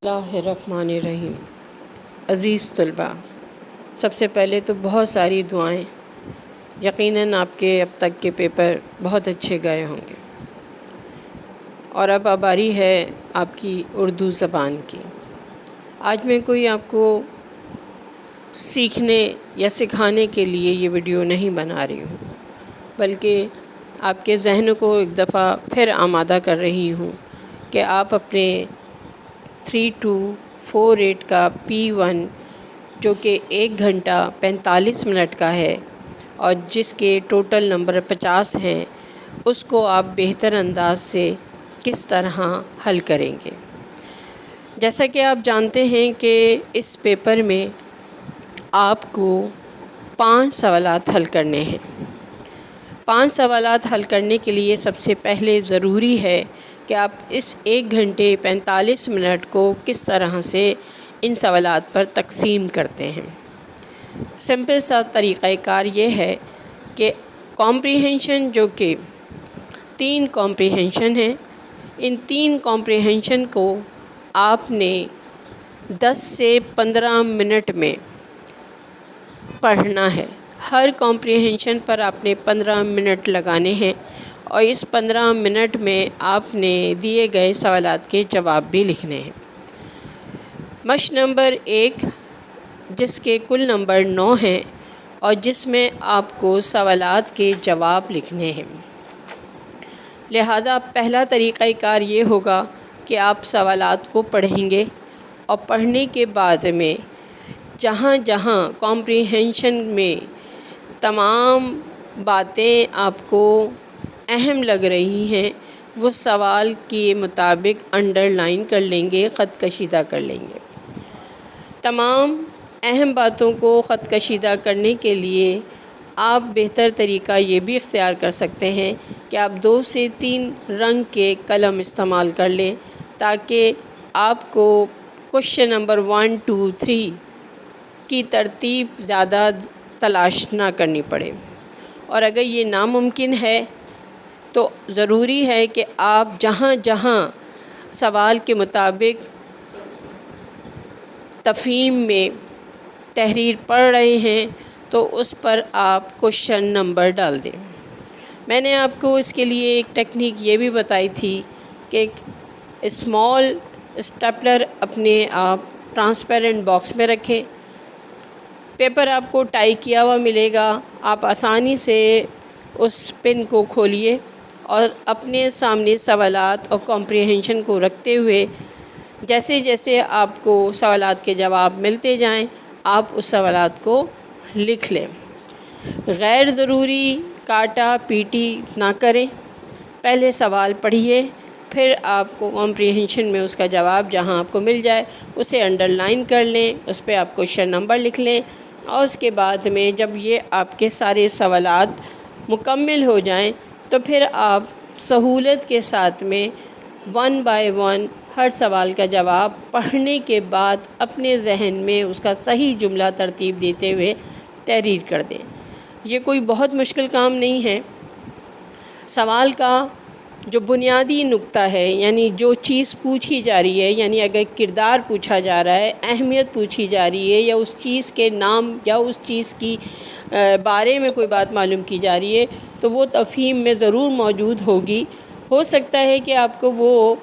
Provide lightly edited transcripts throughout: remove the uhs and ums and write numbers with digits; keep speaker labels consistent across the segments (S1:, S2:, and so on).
S1: اللہ الرحمن الرحیم۔ عزیز طلباء، سب سے پہلے تو بہت ساری دعائیں۔ یقیناً آپ کے اب تک کے پیپر بہت اچھے گئے ہوں گے، اور اب باری ہے آپ کی اردو زبان کی۔ آج میں کوئی آپ کو سیکھنے یا سکھانے کے لیے یہ ویڈیو نہیں بنا رہی ہوں، بلکہ آپ کے ذہن کو ایک دفعہ پھر آمادہ کر رہی ہوں کہ آپ اپنے 3248 کا P1 جو کہ 1 گھنٹہ 45 منٹ کا ہے اور جس کے ٹوٹل نمبر 50 ہیں، اس کو آپ بہتر انداز سے کس طرح حل کریں گے۔ جیسا کہ آپ جانتے ہیں کہ اس پیپر میں آپ کو 5 سوالات حل کرنے ہیں۔ 5 سوالات حل کرنے کے لیے سب سے پہلے ضروری ہے کہ آپ اس 1 گھنٹے 45 منٹ کو کس طرح سے ان سوالات پر تقسیم کرتے ہیں۔ سمپل سا طریقہ کار یہ ہے کہ کمپریہنشن، جو کہ 3 کمپریہنشن ہیں، ان 3 کمپریہنشن کو آپ نے 10 سے 15 منٹ میں پڑھنا ہے۔ ہر کمپریہنشن پر آپ نے 15 منٹ لگانے ہیں، اور اس 15 منٹ میں آپ نے دیے گئے سوالات کے جواب بھی لکھنے ہیں۔ مشق نمبر 1، جس کے کل نمبر 9 ہیں اور جس میں آپ کو سوالات کے جواب لکھنے ہیں۔ لہٰذا پہلا طریقہ کار یہ ہوگا کہ آپ سوالات کو پڑھیں گے، اور پڑھنے کے بعد میں جہاں جہاں کمپریہنشن میں تمام باتیں آپ کو اہم لگ رہی ہیں، وہ سوال کے مطابق انڈر لائن کر لیں گے، خط کشیدہ کر لیں گے۔ تمام اہم باتوں کو خط کشیدہ کرنے کے لیے آپ بہتر طریقہ یہ بھی اختیار کر سکتے ہیں کہ آپ 2 سے 3 رنگ کے قلم استعمال کر لیں، تاکہ آپ کو کوشچن نمبر 1 2 3 کی ترتیب زیادہ تلاش نہ کرنی پڑے۔ اور اگر یہ ناممکن ہے تو ضروری ہے کہ آپ جہاں جہاں سوال کے مطابق تفہیم میں تحریر پڑھ رہے ہیں تو اس پر آپ کوشچن نمبر ڈال دیں۔ میں نے آپ کو اس کے لیے ایک ٹیکنیک یہ بھی بتائی تھی کہ ایک اسمال اسٹیپلر اپنے آپ ٹرانسپیرنٹ باکس میں رکھیں۔ پیپر آپ کو ٹائی کیا ہوا ملے گا، آپ آسانی سے اس پن کو کھولیے اور اپنے سامنے سوالات اور کمپریہنشن کو رکھتے ہوئے جیسے جیسے آپ کو سوالات کے جواب ملتے جائیں، آپ اس سوالات کو لکھ لیں۔ غیر ضروری کاٹا پیٹی نہ کریں، پہلے سوال پڑھیے، پھر آپ کو کمپریہنشن میں اس کا جواب جہاں آپ کو مل جائے اسے انڈر لائن کر لیں، اس پہ آپ کوشچن نمبر لکھ لیں، اور اس کے بعد میں جب یہ آپ کے سارے سوالات مکمل ہو جائیں تو پھر آپ سہولت کے ساتھ میں 1 بائی 1 ہر سوال کا جواب پڑھنے کے بعد اپنے ذہن میں اس کا صحیح جملہ ترتیب دیتے ہوئے تحریر کر دیں۔ یہ کوئی بہت مشکل کام نہیں ہے۔ سوال کا جو بنیادی نقطہ ہے، یعنی جو چیز پوچھی جا رہی ہے، یعنی اگر کردار پوچھا جا رہا ہے، اہمیت پوچھی جا رہی ہے، یا اس چیز کے نام یا اس چیز کی بارے میں کوئی بات معلوم کی جا رہی ہے، تو وہ تفہیم میں ضرور موجود ہوگی۔ ہو سکتا ہے کہ آپ کو وہ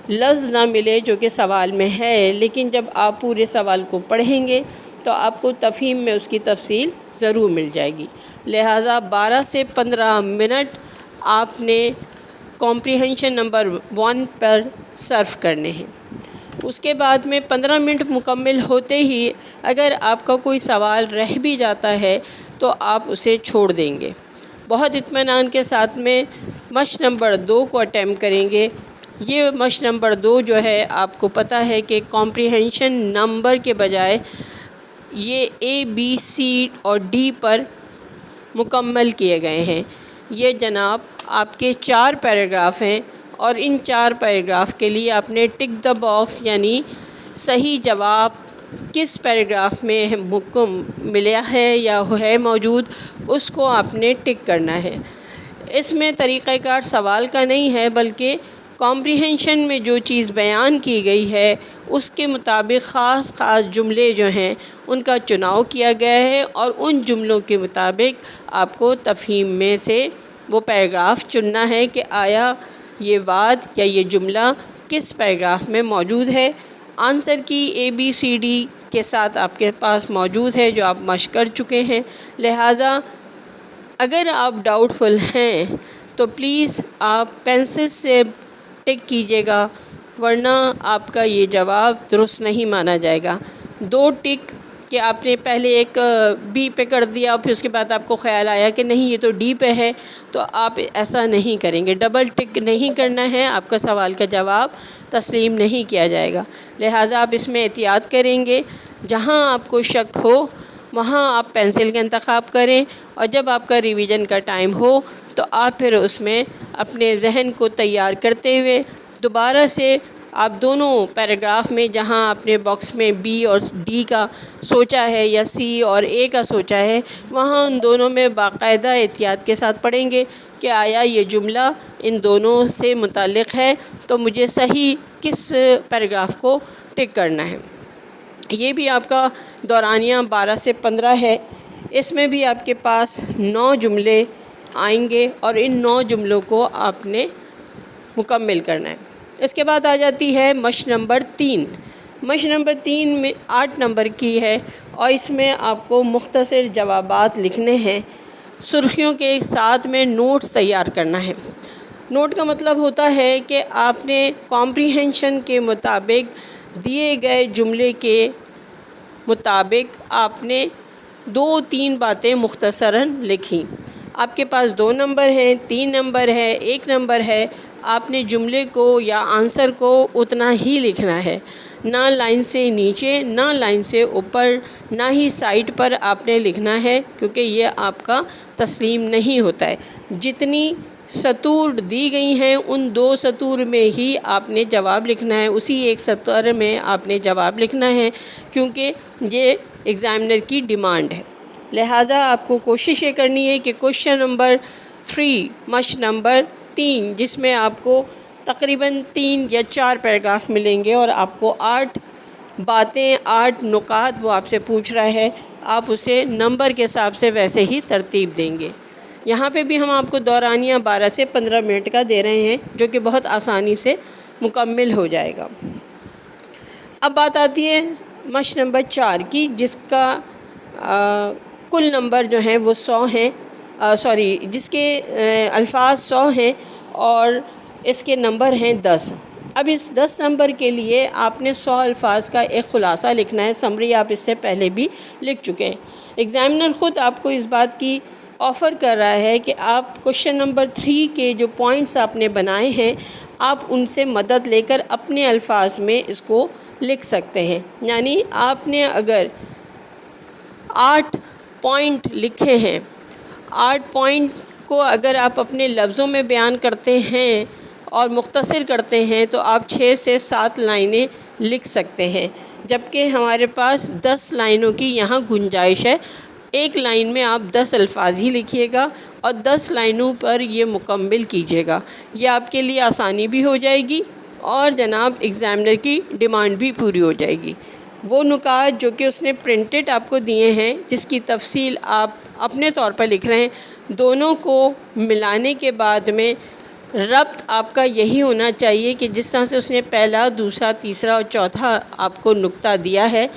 S1: لفظ نہ ملے جو کہ سوال میں ہے، لیکن جب آپ پورے سوال کو پڑھیں گے تو آپ کو تفہیم میں اس کی تفصیل ضرور مل جائے گی۔ لہٰذا 12 سے 15 منٹ آپ نے کمپریہنشن نمبر 1 پر صرف کرنے ہیں۔ اس کے بعد میں 15 منٹ مکمل ہوتے ہی اگر آپ کا کوئی سوال رہ بھی جاتا ہے تو آپ اسے چھوڑ دیں گے۔ بہت اطمینان کے ساتھ میں مشق نمبر 2 کو اٹیمپٹ کریں گے۔ یہ مشق نمبر 2 جو ہے، آپ کو پتہ ہے کہ کمپریہنشن نمبر کے بجائے یہ A B C اور D پر مکمل کیے گئے ہیں۔ یہ جناب آپ کے 4 پیراگراف ہیں، اور ان 4 پیراگراف کے لیے آپ نے ٹک دا باکس، یعنی صحیح جواب کس پیراگراف میں ملا ہے یا ہے موجود، اس کو آپ نے ٹک کرنا ہے۔ اس میں طریقہ کار سوال کا نہیں ہے، بلکہ کمپریہنشن میں جو چیز بیان کی گئی ہے اس کے مطابق خاص جملے جو ہیں ان کا چناؤ کیا گیا ہے، اور ان جملوں کے مطابق آپ کو تفہیم میں سے وہ پیراگراف چننا ہے کہ آیا یہ بات یا یہ جملہ کس پیراگراف میں موجود ہے۔ آنسر کی ABCD کے ساتھ آپ کے پاس موجود ہے جو آپ مشق کر چکے ہیں، لہٰذا اگر آپ ڈاؤٹ فل ہیں تو پلیز آپ پینسل سے ٹک کیجیے گا، ورنہ آپ کا یہ جواب درست نہیں مانا جائے گا۔ 2 ٹک کہ آپ نے پہلے ایک B پہ کر دیا، پھر اس کے بعد آپ کو خیال آیا کہ نہیں یہ تو D پہ ہے، تو آپ ایسا نہیں کریں گے، ڈبل ٹک نہیں کرنا ہے، آپ کا سوال کا جواب تسلیم نہیں کیا جائے گا۔ لہٰذا آپ اس میں احتیاط کریں گے، جہاں آپ کو شک ہو وہاں آپ پینسل کا انتخاب کریں، اور جب آپ کا ریویژن کا ٹائم ہو تو آپ پھر اس میں اپنے ذہن کو تیار کرتے ہوئے دوبارہ سے آپ دونوں پیراگراف میں جہاں آپ نے باکس میں B اور D کا سوچا ہے یا C اور A کا سوچا ہے، وہاں ان دونوں میں باقاعدہ احتیاط کے ساتھ پڑھیں گے کہ آیا یہ جملہ ان دونوں سے متعلق ہے، تو مجھے صحیح کس پیراگراف کو ٹک کرنا ہے۔ یہ بھی آپ کا دورانیہ 12 سے 15 ہے، اس میں بھی آپ کے پاس 9 جملے آئیں گے اور ان 9 جملوں کو آپ نے مکمل کرنا ہے۔ اس کے بعد آ جاتی ہے مشق نمبر 3۔ مشق نمبر 3 میں 8 نمبر کی ہے، اور اس میں آپ کو مختصر جوابات لکھنے ہیں، سرخیوں کے ساتھ میں نوٹس تیار کرنا ہے۔ نوٹ کا مطلب ہوتا ہے کہ آپ نے کمپریہنشن کے مطابق دیے گئے جملے کے مطابق آپ نے 2-3 باتیں مختصراً لکھی۔ آپ کے پاس 2 نمبر ہیں، 3 نمبر ہے، 1 نمبر ہے، آپ نے جملے کو یا آنسر کو اتنا ہی لکھنا ہے، نہ لائن سے نیچے، نہ لائن سے اوپر، نہ ہی سائٹ پر آپ نے لکھنا ہے، کیونکہ یہ آپ کا تسلیم نہیں ہوتا ہے۔ جتنی سطور دی گئی ہیں ان 2 سطور میں ہی آپ نے جواب لکھنا ہے، اسی ایک سطر میں آپ نے جواب لکھنا ہے، کیونکہ یہ ایگزامنر کی ڈیمانڈ ہے۔ لہٰذا آپ کو کوشش یہ کرنی ہے کہ کوشچن نمبر 3 مشق نمبر 3 جس میں آپ کو تقریباً 3 یا 4 پیراگراف ملیں گے اور آپ کو 8 باتیں 8 نکات وہ آپ سے پوچھ رہا ہے، آپ اسے نمبر کے حساب سے ویسے ہی ترتیب دیں گے۔ یہاں پہ بھی ہم آپ کو دورانیہ 12 سے 15 منٹ کا دے رہے ہیں جو کہ بہت آسانی سے مکمل ہو جائے گا۔ اب بات آتی ہے مشق نمبر 4 کی، جس کا کل نمبر جو ہیں وہ 100 ہیں، جس کے الفاظ 100 ہیں اور اس کے نمبر ہیں 10۔ اب اس 10 نمبر کے لیے آپ نے 100 الفاظ کا ایک خلاصہ لکھنا ہے، سمری آپ اس سے پہلے بھی لکھ چکے ہیں۔ ایگزامنر خود آپ کو اس بات کی آفر کر رہا ہے کہ آپ کوشچن نمبر 3 کے جو پوائنٹس آپ نے بنائے ہیں آپ ان سے مدد لے کر اپنے الفاظ میں اس کو لکھ سکتے ہیں۔ یعنی آپ نے اگر 8 پوائنٹ لکھے ہیں، 8 پوائنٹ کو اگر آپ اپنے لفظوں میں بیان کرتے ہیں اور مختصر کرتے ہیں تو آپ 6 سے 7 لائنیں لکھ سکتے ہیں، جبکہ ہمارے پاس 10 لائنوں کی یہاں گنجائش ہے۔ ایک لائن میں آپ 10 الفاظ ہی لکھیے گا اور 10 لائنوں پر یہ مکمل کیجیے گا، یہ آپ کے لیے آسانی بھی ہو جائے گی اور جناب ایگزامنر کی ڈیمانڈ بھی پوری ہو جائے گی۔ وہ نکات جو کہ اس نے پرنٹڈ آپ کو دیے ہیں جس کی تفصیل آپ اپنے طور پر لکھ رہے ہیں، دونوں کو ملانے کے بعد میں ربط آپ کا یہی ہونا چاہیے کہ جس طرح سے اس نے پہلا، دوسرا، تیسرا اور چوتھا آپ کو نقطہ دیا ہے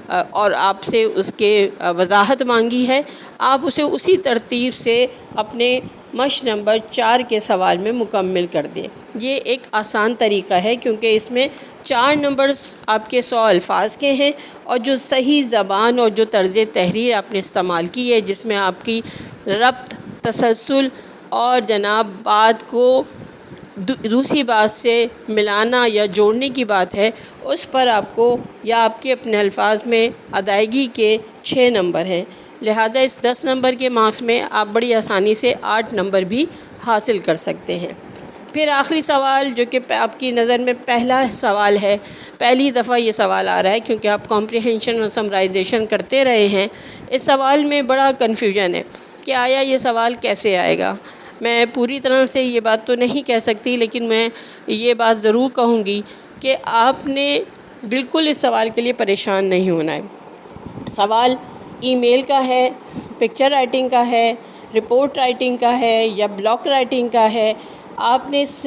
S1: اور آپ سے اس کے وضاحت مانگی ہے، آپ اسے اسی ترتیب سے اپنے مشق نمبر 4 کے سوال میں مکمل کر دیں۔ یہ ایک آسان طریقہ ہے کیونکہ اس میں 4 نمبرز آپ کے 100 الفاظ کے ہیں، اور جو صحیح زبان اور جو طرز تحریر آپ نے استعمال کی ہے جس میں آپ کی ربط، تسلسل اور جناب بات کو دوسری بات سے ملانا یا جوڑنے کی بات ہے، اس پر آپ کو یا آپ کے اپنے الفاظ میں ادائیگی کے 6 نمبر ہیں۔ لہٰذا اس 10 نمبر کے مارکس میں آپ بڑی آسانی سے 8 نمبر بھی حاصل کر سکتے ہیں۔ پھر آخری سوال جو کہ آپ کی نظر میں پہلا سوال ہے، پہلی دفعہ یہ سوال آ رہا ہے کیونکہ آپ کمپریہنشن اور سمرائزیشن کرتے رہے ہیں، اس سوال میں بڑا کنفیوژن ہے کہ آیا یہ سوال کیسے آئے گا۔ میں پوری طرح سے یہ بات تو نہیں کہہ سکتی، لیکن میں یہ بات ضرور کہوں گی کہ آپ نے بالکل اس سوال کے لیے پریشان نہیں ہونا ہے۔ سوال ای میل کا ہے، پکچر رائٹنگ کا ہے، رپورٹ رائٹنگ کا ہے یا بلاگ رائٹنگ کا ہے، آپ نے اس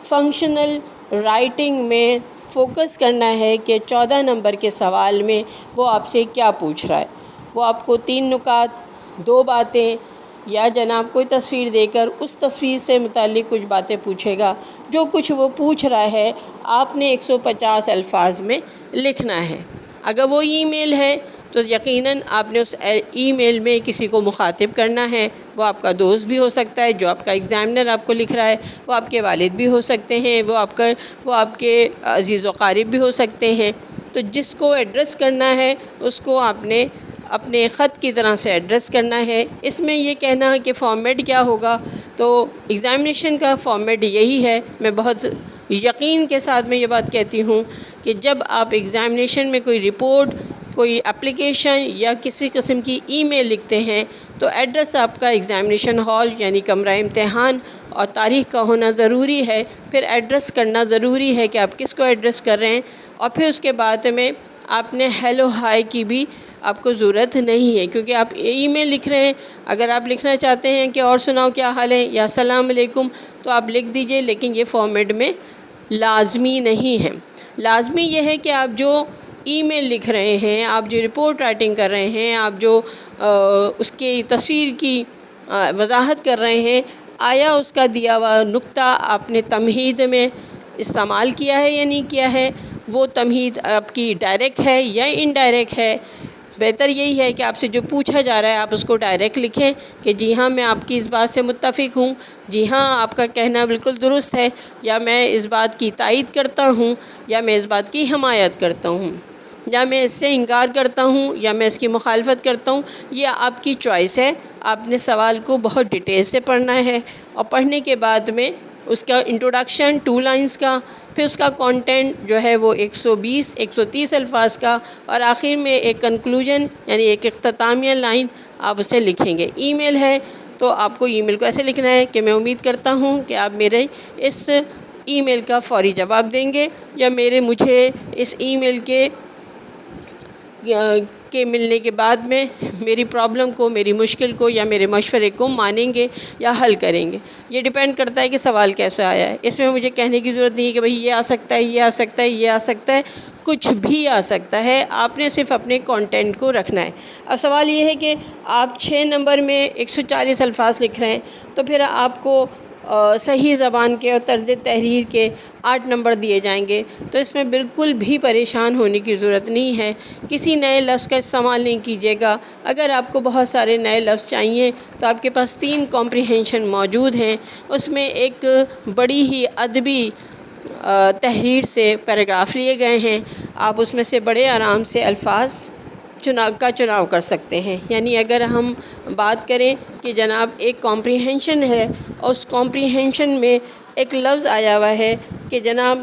S1: فنکشنل رائٹنگ میں فوکس کرنا ہے کہ 14 نمبر کے سوال میں وہ آپ سے کیا پوچھ رہا ہے۔ وہ آپ کو 3 نکات، 2 باتیں یا جناب کوئی تصویر دے کر اس تصویر سے متعلق کچھ باتیں پوچھے گا۔ جو کچھ وہ پوچھ رہا ہے آپ نے 150 الفاظ میں لکھنا ہے۔ اگر وہ ای میل ہے تو یقیناً آپ نے اس ای میل میں کسی کو مخاطب کرنا ہے۔ وہ آپ کا دوست بھی ہو سکتا ہے، جو آپ کا ایگزامنر آپ کو لکھ رہا ہے، وہ آپ کے والد بھی ہو سکتے ہیں، وہ آپ کے عزیز و قارب بھی ہو سکتے ہیں۔ تو جس کو ایڈریس کرنا ہے اس کو آپ نے اپنے خط کی طرح سے ایڈریس کرنا ہے۔ اس میں یہ کہنا ہے کہ فارمیٹ کیا ہوگا، تو ایگزامینیشن کا فارمیٹ یہی ہے۔ میں بہت یقین کے ساتھ میں یہ بات کہتی ہوں کہ جب آپ ایگزامینیشن میں کوئی رپورٹ، کوئی اپلیکیشن یا کسی قسم کی ای میل لکھتے ہیں تو ایڈریس آپ کا ایگزامینیشن ہال یعنی کمرہ امتحان اور تاریخ کا ہونا ضروری ہے۔ پھر ایڈریس کرنا ضروری ہے کہ آپ کس کو ایڈریس کر رہے ہیں، اور پھر اس کے بعد میں آپ نے ہیلو ہائی کی بھی آپ کو ضرورت نہیں ہے، کیونکہ آپ ای میل لکھ رہے ہیں۔ اگر آپ لکھنا چاہتے ہیں کہ اور سناؤ کیا حال ہے یا السلام علیکم تو آپ لکھ دیجئے، لیکن یہ فارمیٹ میں لازمی نہیں ہے۔ لازمی یہ ہے کہ آپ جو ای میل لکھ رہے ہیں، آپ جو رپورٹ رائٹنگ کر رہے ہیں، آپ جو اس کی تصویر کی وضاحت کر رہے ہیں، آیا اس کا دیا ہوا نقطہ آپ نے تمہید میں استعمال کیا ہے یا نہیں کیا ہے، وہ تمہید آپ کی ڈائریکٹ ہے یا انڈائریکٹ ہے۔ بہتر یہی ہے کہ آپ سے جو پوچھا جا رہا ہے آپ اس کو ڈائریکٹ لکھیں کہ جی ہاں میں آپ کی اس بات سے متفق ہوں، جی ہاں آپ کا کہنا بالکل درست ہے، یا میں اس بات کی تائید کرتا ہوں، یا میں اس بات کی حمایت کرتا ہوں، یا میں اس سے انکار کرتا ہوں، یا میں اس کی مخالفت کرتا ہوں۔ یہ آپ کی چوائس ہے۔ آپ نے سوال کو بہت ڈیٹیل سے پڑھنا ہے، اور پڑھنے کے بعد میں اس کا انٹروڈکشن 2 لائنز کا، پھر اس کا کانٹینٹ جو ہے وہ 130 الفاظ کا، اور آخر میں ایک کنکلوژن یعنی ایک اختتامیہ لائن آپ اسے لکھیں گے۔ ای میل ہے تو آپ کو ای میل کو ایسے لکھنا ہے کہ میں امید کرتا ہوں کہ آپ میرے اس ای میل کا فوری جواب دیں گے، یا مجھے اس ای میل کے ملنے کے بعد میں میری پرابلم کو، میری مشکل کو یا میرے مشورے کو مانیں گے یا حل کریں گے۔ یہ ڈیپینڈ کرتا ہے کہ سوال کیسا آیا ہے۔ اس میں مجھے کہنے کی ضرورت نہیں ہے کہ بھئی یہ آ سکتا ہے، یہ آ سکتا ہے، یہ آ سکتا ہے، کچھ بھی آ سکتا ہے۔ آپ نے صرف اپنے کانٹینٹ کو رکھنا ہے۔ اب سوال یہ ہے کہ آپ 6 نمبر میں 140 الفاظ لکھ رہے ہیں، تو پھر آپ کو صحیح زبان کے اور طرز تحریر کے 8 نمبر دیے جائیں گے، تو اس میں بالکل بھی پریشان ہونے کی ضرورت نہیں ہے۔ کسی نئے لفظ کا استعمال نہیں کیجیے گا۔ اگر آپ کو بہت سارے نئے لفظ چاہیے تو آپ کے پاس 3 کمپریہنشن موجود ہیں، اس میں ایک بڑی ہی ادبی تحریر سے پیراگراف لیے گئے ہیں۔ آپ اس میں سے بڑے آرام سے الفاظ چناؤ کر سکتے ہیں۔ یعنی اگر ہم بات کریں کہ جناب ایک کمپریہنشن ہے، اور اس کمپریہنشن میں ایک لفظ آیا ہوا ہے کہ جناب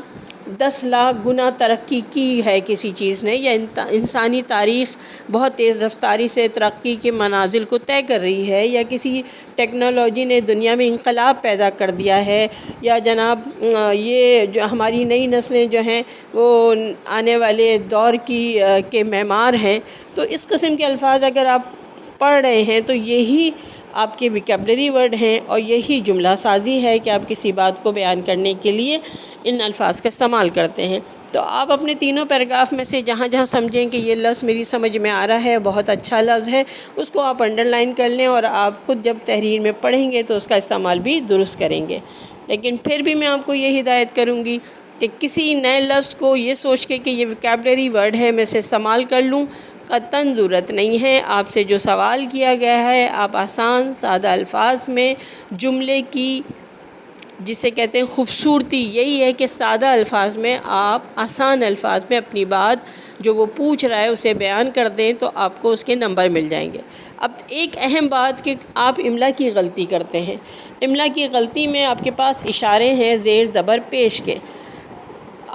S1: 10 لاکھ گنا ترقی کی ہے کسی چیز نے، یا انسانی تاریخ بہت تیز رفتاری سے ترقی کے منازل کو طے کر رہی ہے، یا کسی ٹیکنالوجی نے دنیا میں انقلاب پیدا کر دیا ہے، یا جناب یہ جو ہماری نئی نسلیں جو ہیں وہ آنے والے دور کے معمار ہیں، تو اس قسم کے الفاظ اگر آپ پڑھ رہے ہیں تو یہی آپ کے ویکیبلری ورڈ ہیں، اور یہی جملہ سازی ہے کہ آپ کسی بات کو بیان کرنے کے لیے ان الفاظ کا استعمال کرتے ہیں۔ تو آپ اپنے تینوں پیراگراف میں سے جہاں جہاں سمجھیں کہ یہ لفظ میری سمجھ میں آ رہا ہے، بہت اچھا لفظ ہے، اس کو آپ انڈر لائن کر لیں، اور آپ خود جب تحریر میں پڑھیں گے تو اس کا استعمال بھی درست کریں گے۔ لیکن پھر بھی میں آپ کو یہ ہدایت کروں گی کہ کسی نئے لفظ کو یہ سوچ کے کہ یہ ویکیبلری ورڈ ہے میں اسے استعمال کر لوں، قطعاً ضرورت نہیں ہے۔ آپ سے جو سوال کیا گیا ہے آپ آسان سادہ الفاظ میں جملے کی، جسے کہتے ہیں خوبصورتی یہی ہے کہ سادہ الفاظ میں آپ آسان الفاظ میں اپنی بات جو وہ پوچھ رہا ہے اسے بیان کر دیں تو آپ کو اس کے نمبر مل جائیں گے۔ اب ایک اہم بات کہ آپ املا کی غلطی کرتے ہیں۔ املا کی غلطی میں آپ کے پاس اشارے ہیں زیر زبر پیش کے،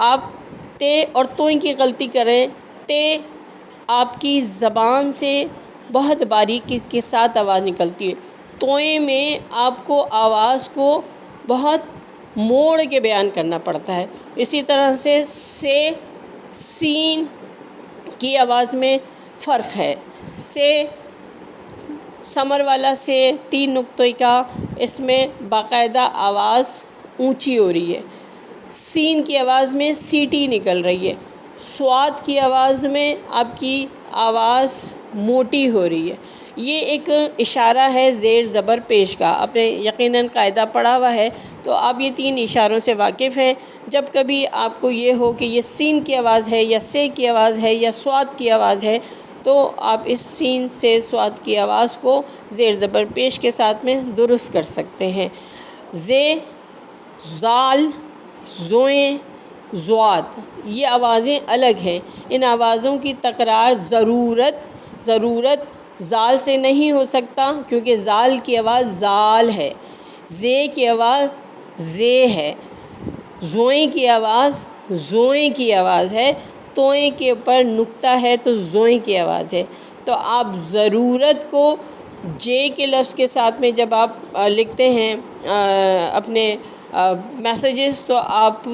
S1: آپ تے اور توئیں کی غلطی کریں۔ تے آپ کی زبان سے بہت باریکی کے ساتھ آواز نکلتی ہے، توئے میں آپ کو آواز کو بہت موڑ کے بیان کرنا پڑتا ہے۔ اسی طرح سے سین کی آواز میں فرق ہے۔ سمر والا سے 3 نقطے کا، اس میں باقاعدہ آواز اونچی ہو رہی ہے۔ سین کی آواز میں سیٹی نکل رہی ہے۔ صاد کی آواز میں آپ کی آواز موٹی ہو رہی ہے۔ یہ ایک اشارہ ہے زیر زبر پیش کا، آپ نے یقیناً قاعدہ پڑھا ہوا ہے، تو آپ یہ 3 اشاروں سے واقف ہیں۔ جب کبھی آپ کو یہ ہو کہ یہ سین کی آواز ہے یا سے کی آواز ہے یا صاد کی آواز ہے، تو آپ اس سین سے صاد کی آواز کو زیر زبر پیش کے ساتھ میں درست کر سکتے ہیں۔ زے، زال، زوئیں، زوات، یہ آوازیں الگ ہیں۔ ان آوازوں کی تکرار ضرورت زال سے نہیں ہو سکتا، کیونکہ زال کی آواز زال ہے، زے کی آواز زے ہے، زوئیں کی آواز زوئیں کی آواز ہے، توئیں کے اوپر نقطہ ہے تو زوئیں کی آواز ہے۔ تو آپ ضرورت کو جے کے لفظ کے ساتھ میں جب آپ لکھتے ہیں اپنے میسیجز، تو آپ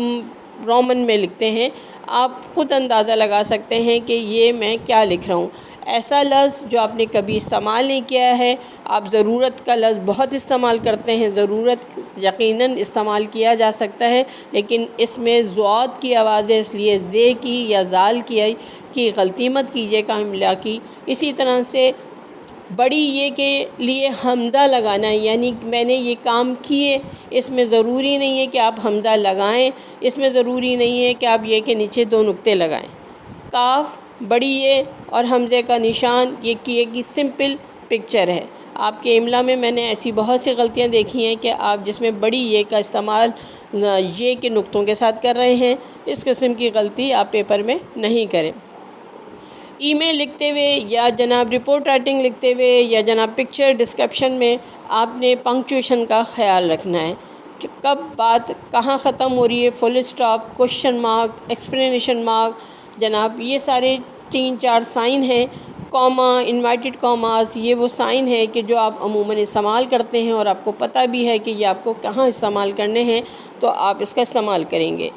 S1: رومن میں لکھتے ہیں۔ آپ خود اندازہ لگا سکتے ہیں کہ یہ میں کیا لکھ رہا ہوں۔ ایسا لفظ جو آپ نے کبھی استعمال نہیں کیا ہے، آپ ضرورت کا لفظ بہت استعمال کرتے ہیں، ضرورت یقیناً استعمال کیا جا سکتا ہے، لیکن اس میں ضاد کی آواز ہے، اس لیے زے کی یا زال کی غلطی مت کیجیے گا املا کی۔ اسی طرح سے بڑی یہ کے لیے حمزہ لگانا ہے، یعنی میں نے یہ کام کیے، اس میں ضروری نہیں ہے کہ آپ حمزہ لگائیں، اس میں ضروری نہیں ہے کہ آپ یہ کے نیچے 2 نقطے لگائیں۔ کاف، بڑی یہ اور حمزے کا نشان، یہ کیے کی سمپل پکچر ہے۔ آپ کے املا میں نے ایسی بہت سی غلطیاں دیکھی ہیں کہ آپ جس میں بڑی یہ کا استعمال یہ کے نقطوں کے ساتھ کر رہے ہیں، اس قسم کی غلطی آپ پیپر میں نہیں کریں۔ ای میل لکھتے ہوئے یا جناب رپورٹ رائٹنگ لکھتے ہوئے یا جناب پکچر ڈسکرپشن میں آپ نے پنکچویشن کا خیال رکھنا ہے کہ کب بات کہاں ختم ہو رہی ہے، full stop, question mark, explanation mark, جناب یہ سارے 3-4 سائن ہیں۔ کوما، انورٹڈ کوماز، یہ وہ سائن ہے کہ جو آپ عموماً استعمال کرتے ہیں اور آپ کو پتہ بھی ہے کہ یہ آپ کو کہاں استعمال کرنے ہیں، تو آپ اس کا استعمال کریں گے۔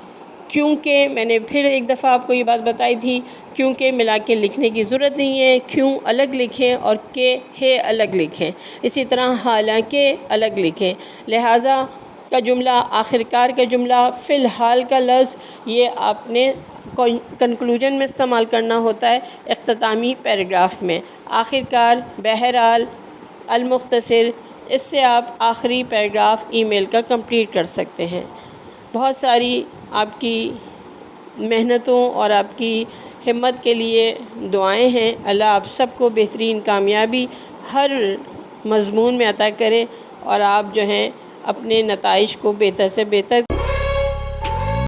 S1: کیونکہ میں نے پھر ایک دفعہ آپ کو یہ بات بتائی تھی، کیونکہ ملا کے لکھنے کی ضرورت نہیں ہے، کیوں الگ لکھیں اور کہ ہے الگ لکھیں، اسی طرح حالانکہ الگ لکھیں۔ لہٰذا کا جملہ، آخرکار کا جملہ، فی الحال کا لفظ، یہ آپ نے کنکلوژن میں استعمال کرنا ہوتا ہے، اختتامی پیراگراف میں۔ آخرکار، بہرحال، المختصر، اس سے آپ آخری پیراگراف ای میل کا کمپلیٹ کر سکتے ہیں۔ بہت ساری آپ کی محنتوں اور آپ کی ہمت کے لیے دعائیں ہیں۔ اللہ آپ سب کو بہترین کامیابی ہر مضمون میں عطا کرے اور آپ جو ہیں اپنے نتائج کو بہتر سے بہتر